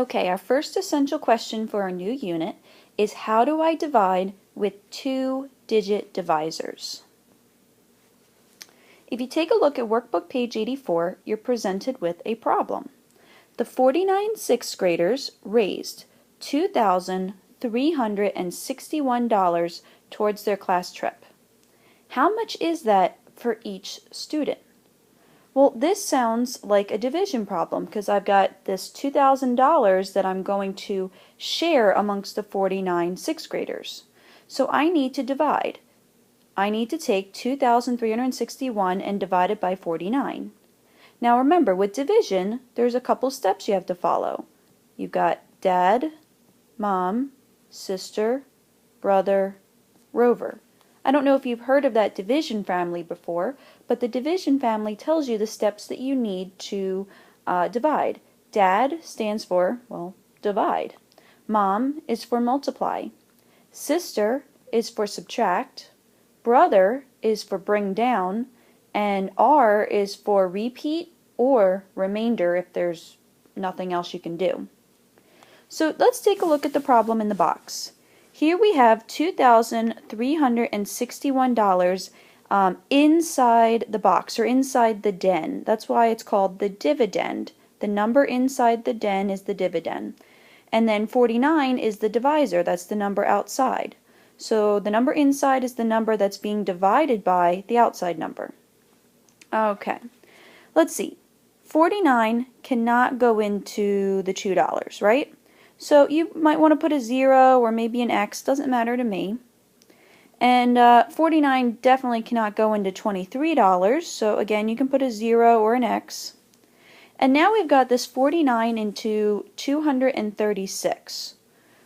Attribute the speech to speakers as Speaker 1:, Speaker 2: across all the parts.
Speaker 1: Okay, our first essential question for our new unit is how do I divide with two-digit divisors? If you take a look at workbook page 84, you're presented with a problem. The 49 sixth graders raised $2,361 towards their class trip. How much is that for each student? Well, this sounds like a division problem because I've got this $2,000 that I'm going to share amongst the 49 sixth graders. So I need to divide. I need to take 2,361 and divide it by 49. Now remember, with division, there's a couple steps you have to follow. You've got Dad, Mom, Sister, Brother, Rover. I don't know if you've heard of that division family before, but the division family tells you the steps that you need to divide. Dad stands for, well, divide. Mom is for multiply. Sister is for subtract. Brother is for bring down. And R is for repeat or remainder if there's nothing else you can do. So let's take a look at the problem in the box. Here we have $2,361 inside the box or inside the den. That's why it's called the dividend. The number inside the den is the dividend. And then 49 is the divisor. That's the number outside. So the number inside is the number that's being divided by the outside number. Okay, let's see. 49 cannot go into the $2, right? So you might want to put a 0 or maybe an X, doesn't matter to me. And 49 definitely cannot go into $23, so again you can put a 0 or an X. And now we've got this 49 into 236,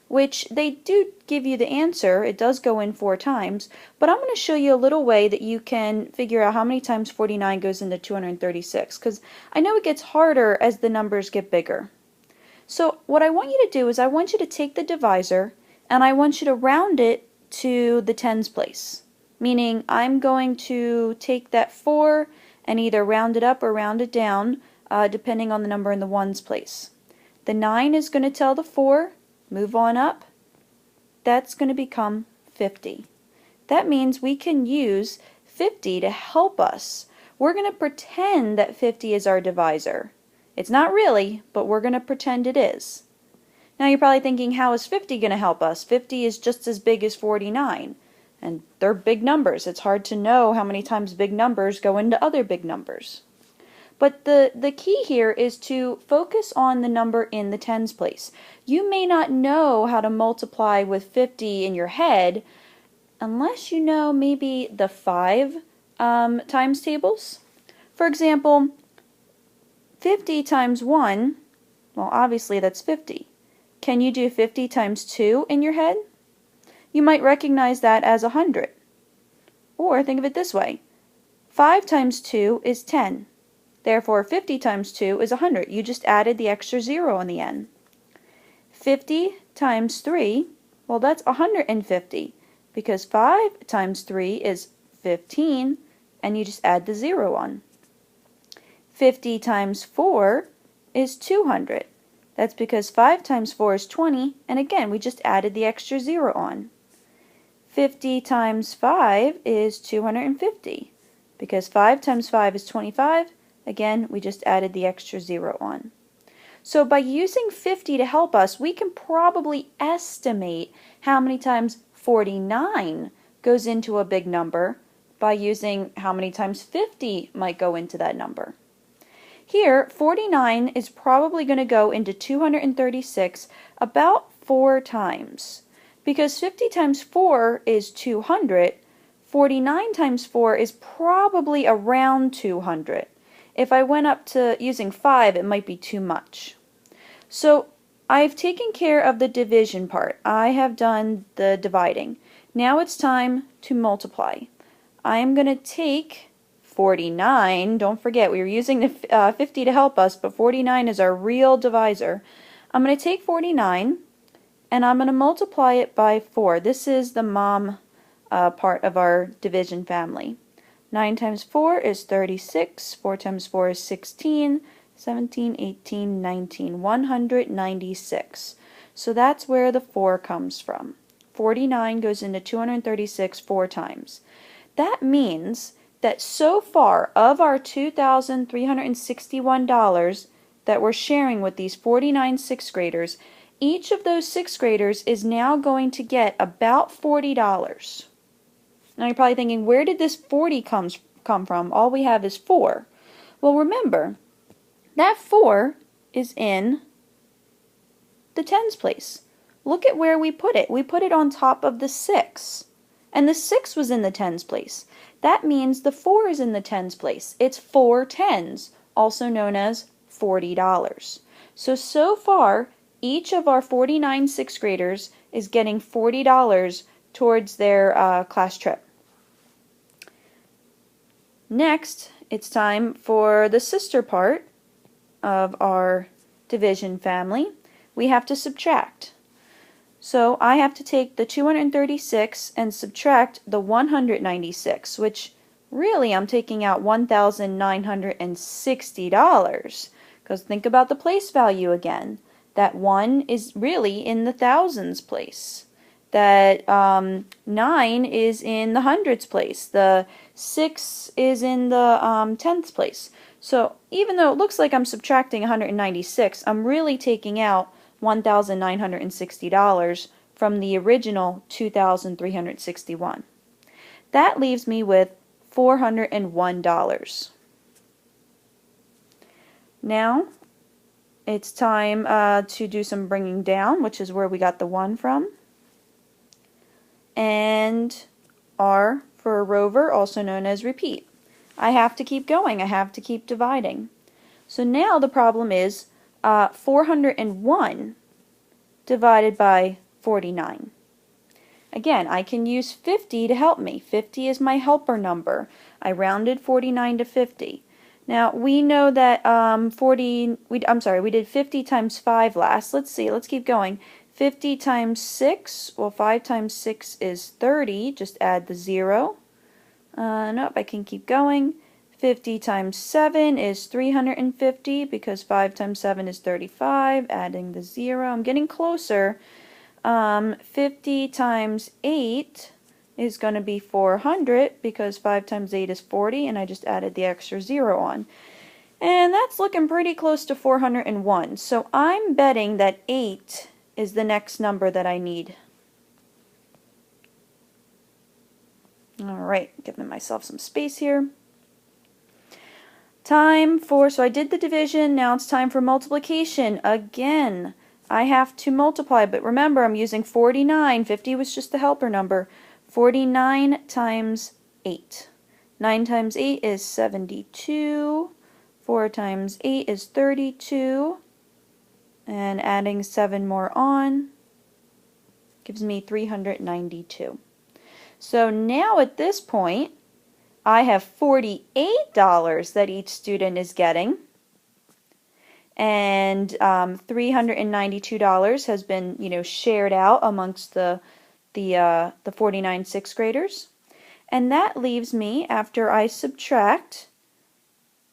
Speaker 1: which they do give you the answer. It does go in 4 times, but I'm going to show you a little way that you can figure out how many times 49 goes into 236, because I know it gets harder as the numbers get bigger. So what I want you to do is I want you to take the divisor and I want you to round it to the tens place. Meaning I'm going to take that 4 and either round it up or round it down depending on the number in the ones place. The 9 is going to tell the 4, move on up. That's going to become 50. That means we can use 50 to help us. We're going to pretend that 50 is our divisor. It's not really, but we're going to pretend it is. Now you're probably thinking, how is 50 going to help us? 50 is just as big as 49. And they're big numbers. It's hard to know how many times big numbers go into other big numbers. But the key here is to focus on the number in the tens place. You may not know how to multiply with 50 in your head unless you know maybe the 5 times tables. For example, 50 times 1, well obviously that's 50. Can you do 50 times 2 in your head? You might recognize that as 100. Or think of it this way. 5 times 2 is 10. Therefore 50 times 2 is 100. You just added the extra 0 on the end. 50 times 3, well that's 150 because 5 times 3 is 15 and you just add the 0 on. 50 times 4 is 200. That's because 5 times 4 is 20, and again, we just added the extra 0 on. 50 times 5 is 250. Because 5 times 5 is 25, again, we just added the extra 0 on. So by using 50 to help us, we can probably estimate how many times 49 goes into a big number by using how many times 50 might go into that number. Here, 49 is probably going to go into 236 about 4 times. Because 50 times 4 is 200, 49 times 4 is probably around 200. If I went up to using 5, it might be too much. So I've taken care of the division part. I have done the dividing. Now it's time to multiply. I'm going to take 49, don't forget we were using the 50 to help us, but 49 is our real divisor. I'm going to take 49 and I'm going to multiply it by 4. This is the mom part of our division family. 9 times 4 is 36, 4 times 4 is 16, 17, 18, 19, 196. So that's where the 4 comes from. 49 goes into 236 4 times. That means that so far of our $2,361 that we're sharing with these 49 sixth graders, each of those sixth graders is now going to get about $40. Now you're probably thinking, where did this 40 come from? All we have is 4. Well, remember, that 4 is in the tens place. Look at where we put it. We put it on top of the 6. And the 6 was in the tens place. That means the 4 is in the tens place. It's 4 tens, also known as $40. So far, each of our 49 sixth graders is getting $40 towards their class trip. Next, it's time for the sister part of our division family. We have to subtract. So I have to take the 236 and subtract the 196, which really I'm taking out $1,960. Because think about the place value again. That 1 is really in the thousands place. That 9 is in the hundreds place. The 6 is in the tenths place. So even though it looks like I'm subtracting 196, I'm really taking out $1,960 from the original 2,361. That leaves me with $401. Now it's time to do some bringing down, which is where we got the 1 from. And R for Rover, also known as repeat. I have to keep going. I have to keep dividing. So now the problem is 401 divided by 49. Again, I can use 50 to help me. 50 is my helper number. I rounded 49 to 50. Now we know that we did 50 times 5 last. Let's see, let's keep going. 50 times 6, well 5 times 6 is 30, just add the 0. Nope, I can keep going. 50 times 7 is 350 because 5 times 7 is 35, adding the 0. I'm getting closer. 50 times 8 is going to be 400 because 5 times 8 is 40 and I just added the extra 0 on. And that's looking pretty close to 401. So I'm betting that 8 is the next number that I need. Alright, giving myself some space here. So I did the division, now it's time for multiplication. Again, I have to multiply, but remember I'm using 49. 50 was just the helper number. 49 times 8. 9 times 8 is 72. 4 times 8 is 32. And adding 7 more on gives me 392. So now at this point, I have $48 that each student is getting, and $392 has been, shared out amongst the 49 sixth graders, and that leaves me, after I subtract,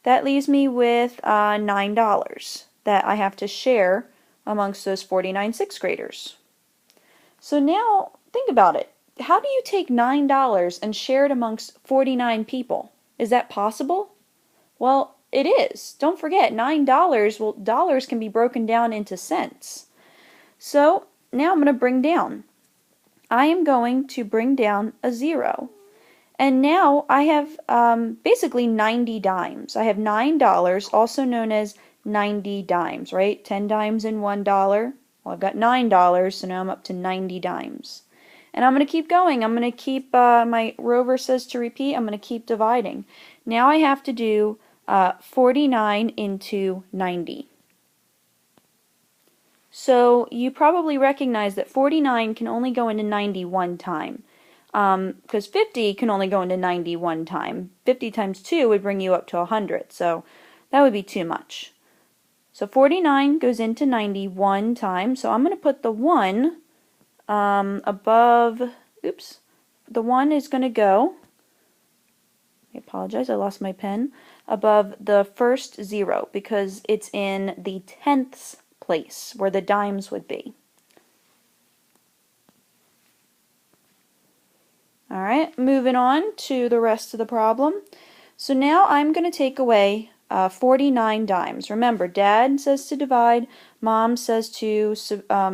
Speaker 1: that leaves me with $9 that I have to share amongst those 49 sixth graders. So now think about it. How do you take $9 and share it amongst 49 people? Is that possible? Well, it is. Don't forget, $9, well, dollars can be broken down into cents. So now I'm going to bring down. I am going to bring down a 0. And now I have basically 90 dimes. I have $9, also known as 90 dimes, right? 10 dimes in $1. Well, I've got $9, so now I'm up to 90 dimes. And I'm going to keep going. I'm going to keep, my Rover says to repeat, I'm going to keep dividing. Now I have to do 49 into 90. So you probably recognize that 49 can only go into 90 one time. Because 50 can only go into 90 one time. 50 times 2 would bring you up to 100, so that would be too much. So 49 goes into 90 one time, so I'm going to put the 1 above, the 1 is going to go, I apologize, I lost my pen. above the first 0 because it's in the tenths place where the dimes would be. Alright, moving on to the rest of the problem. So now I'm going to take away 49 dimes. Remember, Dad says to divide, Mom says to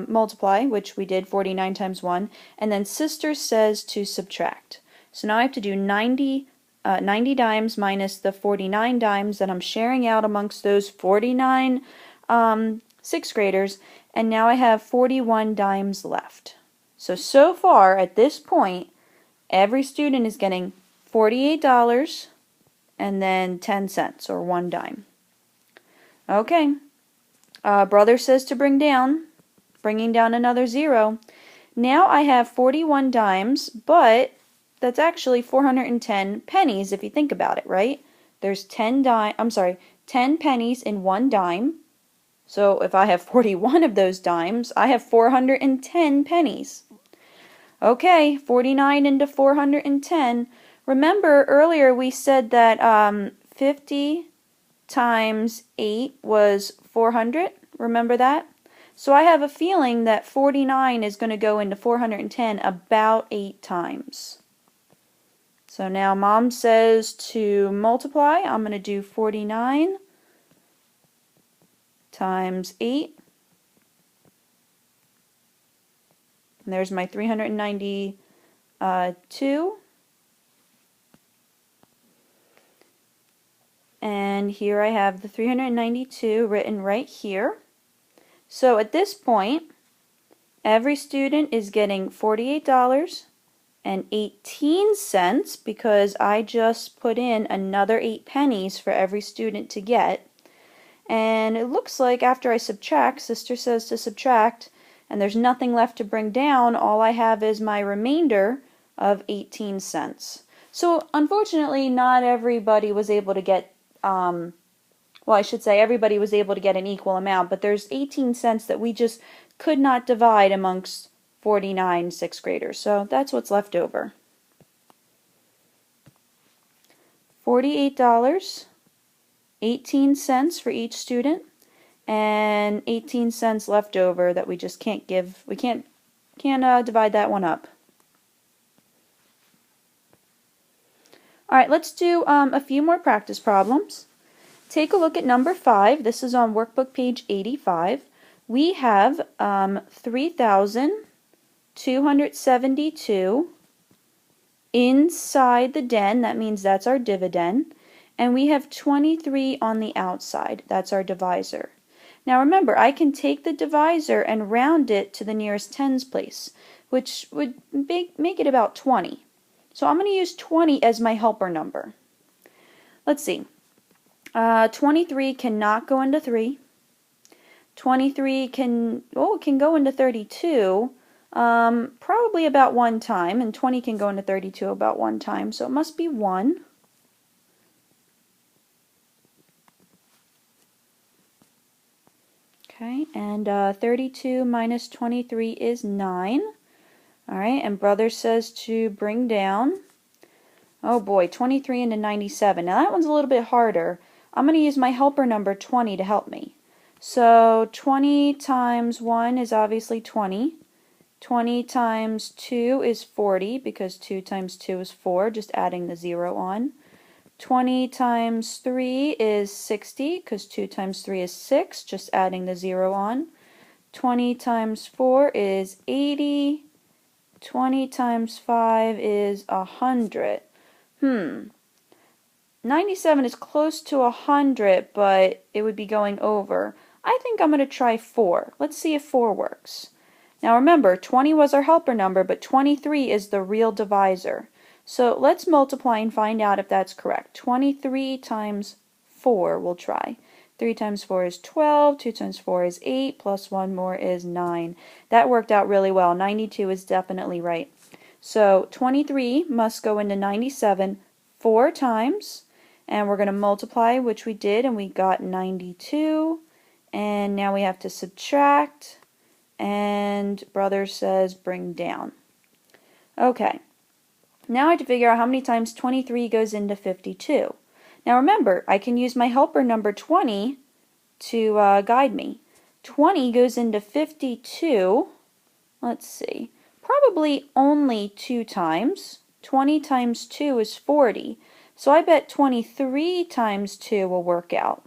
Speaker 1: multiply, which we did 49 times 1, and then Sister says to subtract. So now I have to do 90 dimes minus the 49 dimes that I'm sharing out amongst those 49 6th graders, and now I have 41 dimes left. So far at this point, every student is getting $48 and then 10 cents or 1 dime. Okay, brother says to bring down, bringing down another 0. Now I have 41 dimes, but that's actually 410 pennies if you think about it, right? There's 10 pennies in 1 dime. So if I have 41 of those dimes, I have 410 pennies. Okay, 49 into 410. Remember earlier we said that 50 times 8 was 400. Remember that? So I have a feeling that 49 is going to go into 410 about 8 times. So now Mom says to multiply. I'm going to do 49 times 8. And there's my 392. And here I have the 392 written right here. So at this point, every student is getting $48.18 because I just put in another 8 pennies for every student to get. And it looks like after I subtract, Sister says to subtract, and there's nothing left to bring down, all I have is my remainder of 18 cents. So unfortunately, not everybody was able to get well, I should say everybody was able to get an equal amount, but there's 18 cents that we just could not divide amongst 49 6th graders. So that's what's left over. $48.18 for each student, and 18 cents left over that we just can't give. We can't divide that one up. Alright, let's do a few more practice problems. Take a look at number 5. This is on workbook page 85. We have 3,272 inside the den. That means that's our dividend. And we have 23 on the outside. That's our divisor. Now remember, I can take the divisor and round it to the nearest tens place, which would make it about 20. So I'm going to use 20 as my helper number. Let's see. 23 cannot go into 3. 23 can go into 32 probably about 1 time, and 20 can go into 32 about 1 time, so it must be 1. Okay, and 32 minus 23 is 9. Alright, and brother says to bring down, oh boy, 23 into 97. Now that one's a little bit harder. I'm going to use my helper number 20 to help me. So 20 times 1 is obviously 20. 20 times 2 is 40 because 2 times 2 is 4, just adding the 0 on. 20 times 3 is 60 because 2 times 3 is 6, just adding the 0 on. 20 times 4 is 80. 20 times 5 is 100. 97 is close to 100, but it would be going over. I think I'm going to try 4. Let's see if 4 works. Now remember, 20 was our helper number, but 23 is the real divisor. So let's multiply and find out if that's correct. 23 times 4 we'll try. 3 times 4 is 12, 2 times 4 is 8, plus 1 more is 9. That worked out really well. 92 is definitely right. So 23 must go into 97 4 times, and we're going to multiply, which we did, and we got 92. And now we have to subtract, and brother says bring down. Okay, now I have to figure out how many times 23 goes into 52. Now remember, I can use my helper number 20 to guide me. 20 goes into 52, let's see, probably only 2 times. 20 times 2 is 40. So I bet 23 times 2 will work out.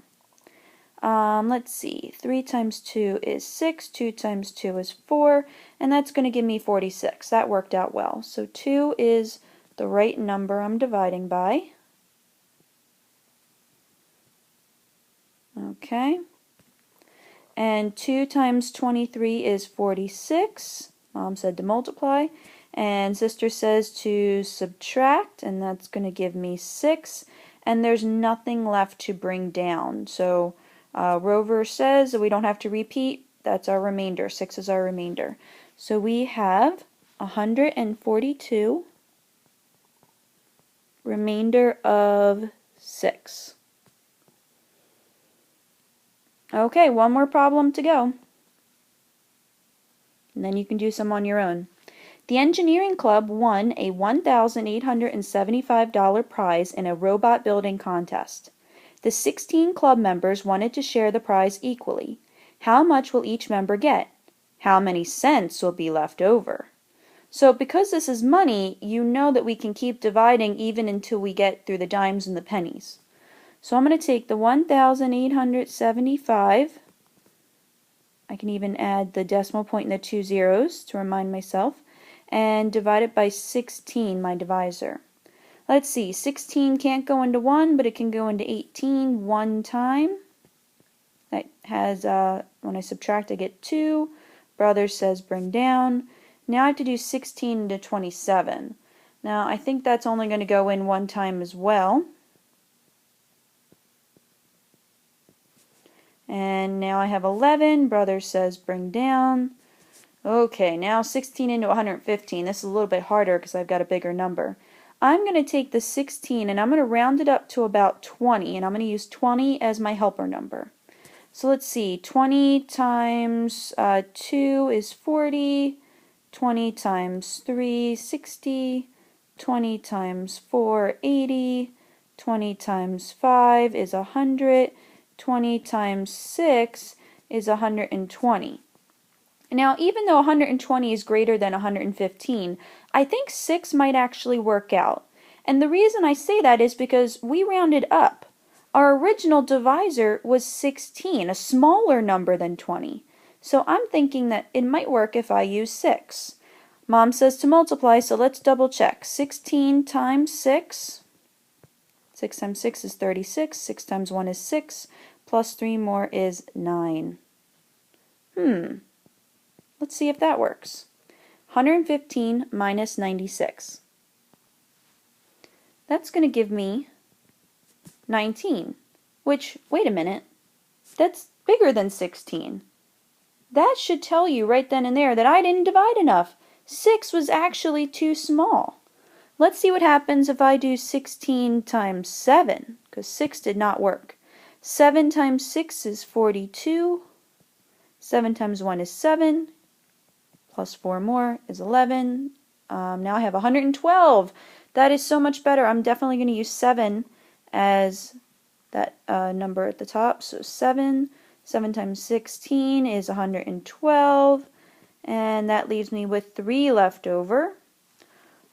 Speaker 1: Let's see, 3 times 2 is 6, 2 times 2 is 4, and that's going to give me 46. That worked out well. So 2 is the right number I'm dividing by. Okay. And 2 times 23 is 46. Mom said to multiply. And sister says to subtract, and that's going to give me 6. And there's nothing left to bring down. So Rover says that we don't have to repeat. That's our remainder. 6 is our remainder. So we have 142, remainder of 6. Okay, one more problem to go. And then you can do some on your own. The engineering club won a $1,875 prize in a robot building contest. The 16 club members wanted to share the prize equally. How much will each member get? How many cents will be left over? So because this is money, you know that we can keep dividing even until we get through the dimes and the pennies. So I'm going to take the 1,875, I can even add the decimal point and the 2 zeros to remind myself, and divide it by 16, my divisor. Let's see, 16 can't go into 1, but it can go into 18 one time. That has, when I subtract, I get 2. Brother says bring down. Now I have to do 16 into 27. Now I think that's only going to go in one time as well. And now I have 11. Brother says bring down. Okay, now 16 into 115. This is a little bit harder because I've got a bigger number. I'm going to take the 16 and I'm going to round it up to about 20. And I'm going to use 20 as my helper number. So let's see. 20 times 2 is 40. 20 times 3, 60. 20 times 4, 80. 20 times 5 is 100. 20 times 6 is 120. Now, even though 120 is greater than 115, I think 6 might actually work out. And the reason I say that is because we rounded up. Our original divisor was 16, a smaller number than 20. So I'm thinking that it might work if I use 6. Mom says to multiply, so let's double check. 16 times 6. 6 times 6 is 36. 6 times 1 is 6. Plus 3 more is 9. Let's see if that works. 115 minus 96. That's going to give me 19. Which, wait a minute, that's bigger than 16. That should tell you right then and there that I didn't divide enough. 6 was actually too small. Let's see what happens if I do 16 times 7, because 6 did not work. 7 times 6 is 42. 7 times 1 is 7. Plus 4 more is 11. Now I have 112. That is so much better. I'm definitely going to use 7 as that number at the top. So 7. 7 times 16 is 112. And that leaves me with 3 left over.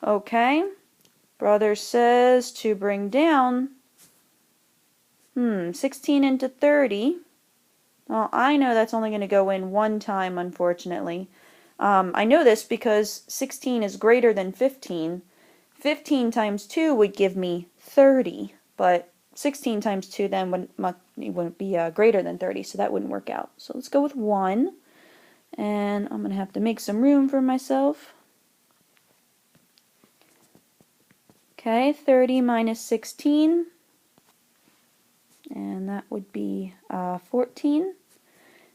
Speaker 1: Okay. Brother says to bring down 16 into 30. Well, I know that's only going to go in one time, unfortunately. I know this because 16 is greater than 15. 15 times 2 would give me 30, but 16 times 2 then wouldn't be greater than 30, so that wouldn't work out. So let's go with 1, and I'm going to have to make some room for myself. Okay, 30 minus 16. And that would be 14.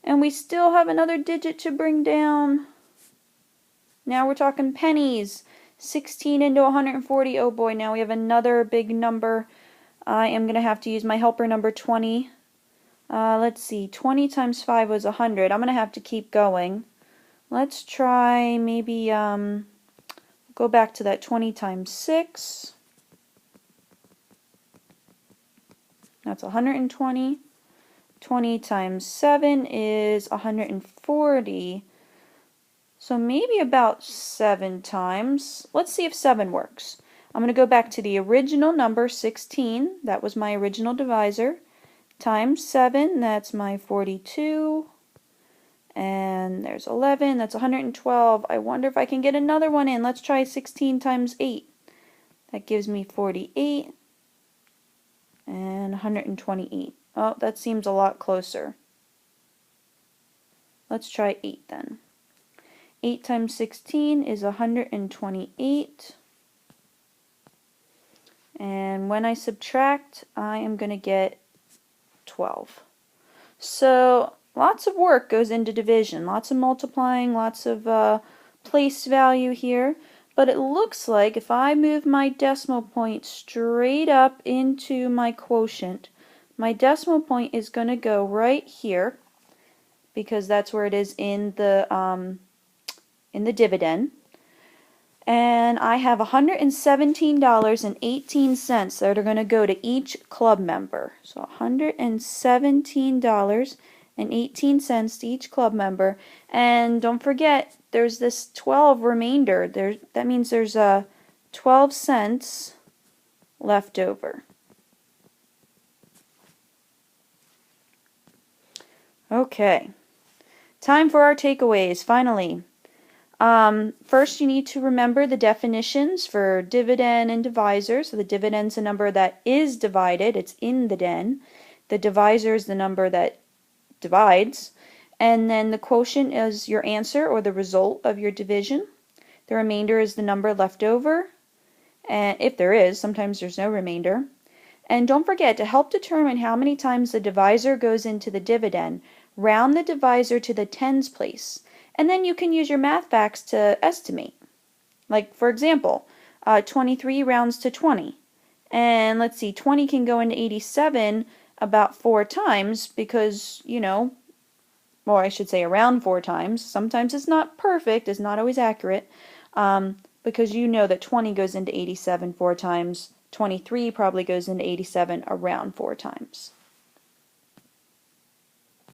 Speaker 1: And we still have another digit to bring down. Now we're talking pennies. 16 into 140. Oh boy, now we have another big number. I am going to have to use my helper number 20. Let's see, 20 times 5 was 100. I'm going to have to keep going. Let's try maybe, go back to that 20 times 6. That's 120. 20 times 7 is 140. So maybe about 7 times. Let's see if 7 works. I'm going to go back to the original number, 16. That was my original divisor. Times 7, that's my 42. And there's 11, that's 112. I wonder if I can get another one in. Let's try 16 times 8. That gives me 48 and 128. Oh, that seems a lot closer. Let's try 8 then. 8 times 16 is 128. And when I subtract, I am going to get 12. So lots of work goes into division, lots of multiplying, lots of place value here. But it looks like if I move my decimal point straight up into my quotient, my decimal point is going to go right here, because that's where it is in the dividend. And I have $117.18 that are going to go to each club member. So $117.18 to each club member. And don't forget, there's this 12 remainder. That means there's 12 cents left over. Okay, time for our takeaways, finally. First, you need to remember the definitions for dividend and divisor. So the dividend's a number that is divided. It's in the den. The divisor is the number that divides. And then the quotient is your answer or the result of your division. The remainder is the number left over. And if there is, sometimes there's no remainder. And don't forget, to help determine how many times the divisor goes into the dividend, round the divisor to the tens place. And then you can use your math facts to estimate. Like, for example, 23 rounds to 20. And let's see, 20 can go into 87 about 4 times because, you know, or I should say around 4 times. Sometimes it's not perfect, it's not always accurate, because you know that 20 goes into 87 4 times. 23 probably goes into 87 around 4 times.